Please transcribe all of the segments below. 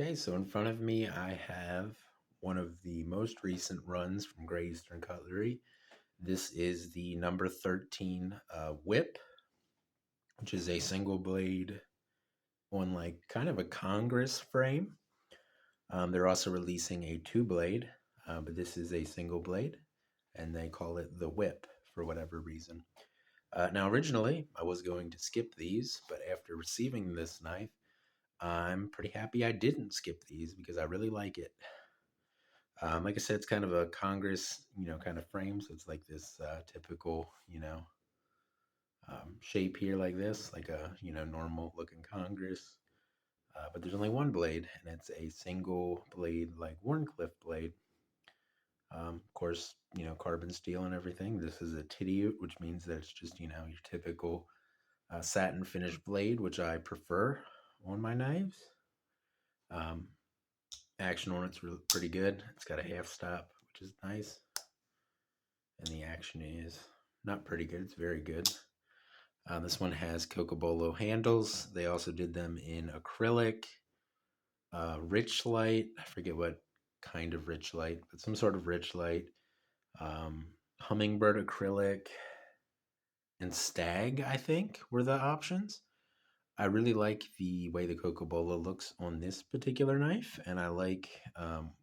Okay, so in front of me, I have one of the most recent runs from Great Eastern Cutlery. This is the number 13 whip, which is a single blade on like kind of a Congress frame. They're also releasing a two blade, but this is a single blade, and they call it the whip for whatever reason. Now, originally, I was going to skip these, but after receiving this knife, I'm pretty happy I didn't skip these because I really like it. Like I said, it's kind of a Congress, kind of frame. So it's like this typical, shape here, like this, like a, normal looking Congress. But there's only one blade, and it's a single blade, like Warncliffe blade. Of course, carbon steel and everything. This is a titty, which means that it's just, your typical satin finished blade, which I prefer on my knives. Um, Action on it's really pretty good. It's got a half stop, which is nice. And the action is not pretty good, it's very good. This one has Cocobolo handles. They also did them in acrylic, rich light. I forget what kind of rich light, but some sort of rich light. Um, Hummingbird acrylic and stag, I think, were the options. I really like the way the Cocobolo looks on this particular knife, and I like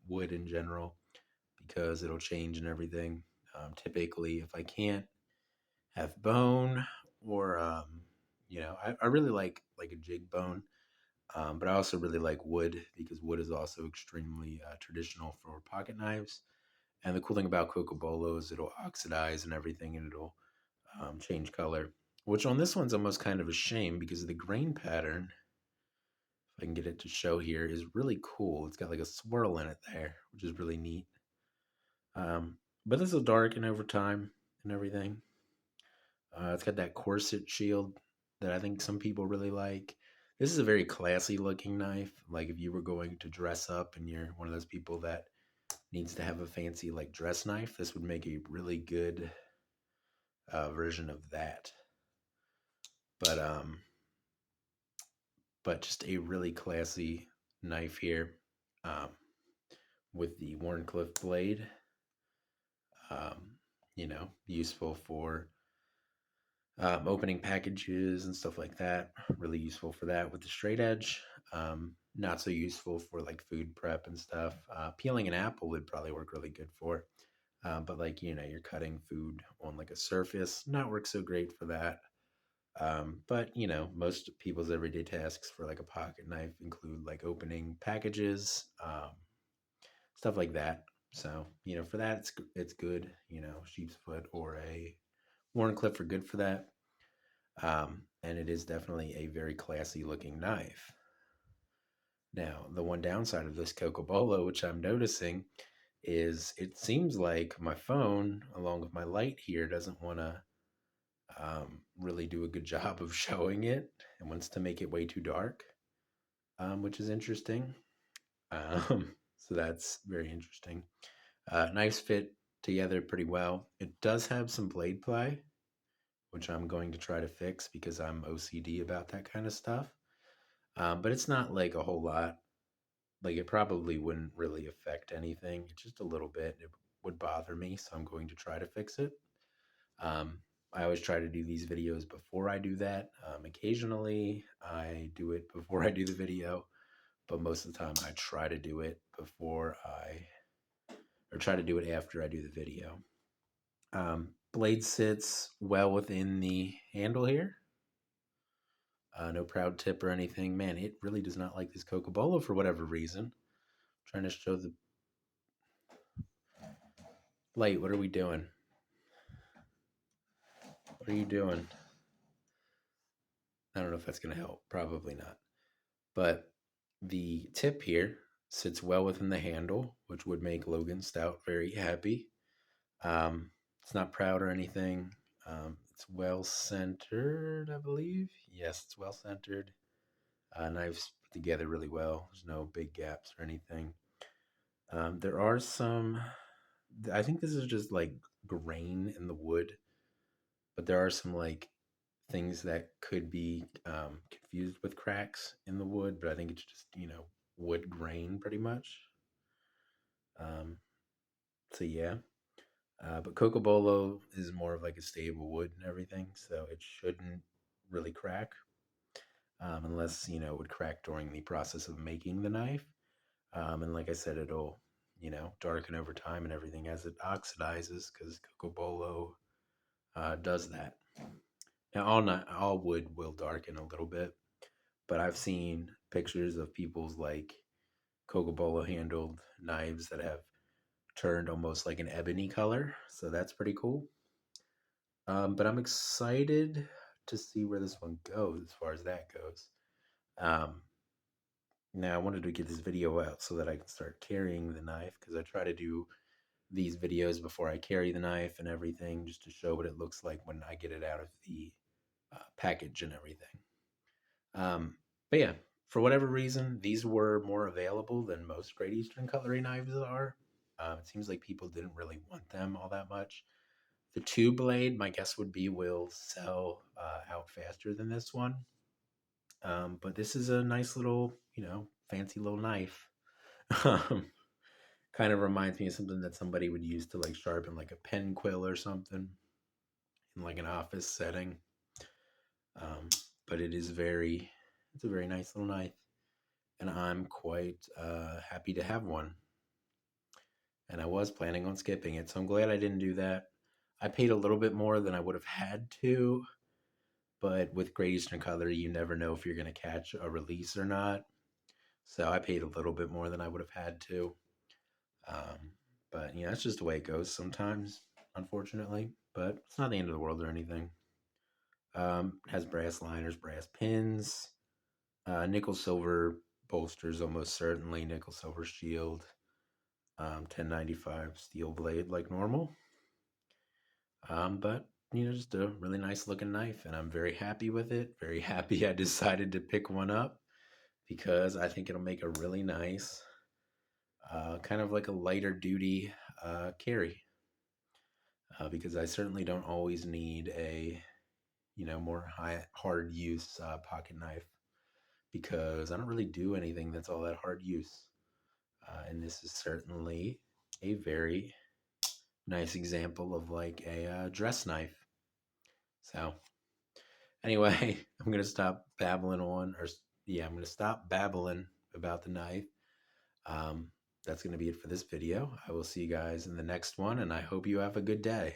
wood in general because it'll change and everything. Typically, if I can't have bone or I really like a jig bone, but I also really like wood because wood is also extremely traditional for pocket knives. And the cool thing about Cocobolo is it'll oxidize and everything, and it'll change color. Which on this one's almost kind of a shame because the grain pattern, if I can get it to show here, is really cool. It's got like a swirl in it there, which is really neat. But this will darken over time and everything. It's got that corset shield that I think some people really like. This is a very classy looking knife. Like if you were going to dress up and you're one of those people that needs to have a fancy like dress knife, this would make a really good version of that. But but just a really classy knife here um, with the Warncliffe blade. Useful for opening packages and stuff like that. Really useful for that with the straight edge. Not so useful for like food prep and stuff. Peeling an apple would probably work really good for. But like, you're cutting food on like a surface, not work so great for that. But most people's everyday tasks for like a pocket knife include like opening packages, stuff like that. So, for that, it's good. Sheep's foot or a Warncliffe are good for that. And it is definitely a very classy looking knife. Now, the one downside of this Cocobolo, which I'm noticing, is it seems like my phone, along with my light here, doesn't want to really do a good job of showing it. It wants to make it way too dark, which is interesting. So that's very interesting. Knives fit together pretty well. It does have some blade play, which I'm going to try to fix because I'm OCD about that kind of stuff. But it's not like a whole lot. Like it probably wouldn't really affect anything. Just a little bit. It would bother me, so I'm going to try to fix it. Um, I always try to do these videos before I do that. Occasionally, I do it before I do the video, but most of the time, I try to do it or try to do it after I do the video. Blade sits well within the handle here. No proud tip or anything. Man, it really does not like this Cocobolo for whatever reason. I'm trying to show the light. What are we doing? What are you doing? I don't know if that's going to help. Probably not. But the tip here sits well within the handle, which would make Logan Stout very happy. It's not proud or anything. It's well centered, I believe. Yes, it's well centered. Knives put together really well. There's no big gaps or anything. There are some, I think this is just like grain in the wood, but there are some like things that could be confused with cracks in the wood, but I think it's just, wood grain pretty much. Um, so yeah, but Cocobolo is more of like a stable wood and everything, so it shouldn't really crack, unless it would crack during the process of making the knife. And like I said, it'll darken over time and everything as it oxidizes because Cocobolo does that. Now, all wood will darken a little bit, but I've seen pictures of people's like Cocobolo handled knives that have turned almost like an ebony color, so that's pretty cool. But I'm excited to see where this one goes as far as that goes. Um, Now, I wanted to get this video out so that I can start carrying the knife because I try to do these videos before I carry the knife and everything just to show what it looks like when I get it out of the package and everything. But yeah, for whatever reason, these were more available than most Great Eastern Cutlery knives are. It seems like people didn't really want them all that much. The two blade, my guess would be, will sell out faster than this one. But this is a nice little, fancy little knife. Kind of reminds me of something that somebody would use to like sharpen like a pen quill or something in like an office setting. Um, but it's a very nice little knife, and I'm quite happy to have one. And I was planning on skipping it, so I'm glad I didn't do that. I paid a little bit more than I would have had to, but with Great Eastern Cutlery, you never know if you're going to catch a release or not. So I paid a little bit more than I would have had to. Um, but that's just the way it goes sometimes, unfortunately. But it's not the end of the world or anything. Has brass liners, brass pins, nickel silver bolsters, almost certainly nickel silver shield, 1095 steel blade like normal. But just a really nice looking knife, and I'm very happy with it. Very happy I decided to pick one up because I think it'll make a really nice, kind of like a lighter duty carry. Because I certainly don't always need a more hard use pocket knife because I don't really do anything that's all that hard use. And this is certainly a very nice example of like a dress knife. So anyway, I'm gonna stop babbling on, or yeah, I'm gonna stop babbling about the knife. Um, that's gonna be it for this video. I will see you guys in the next one, and I hope you have a good day.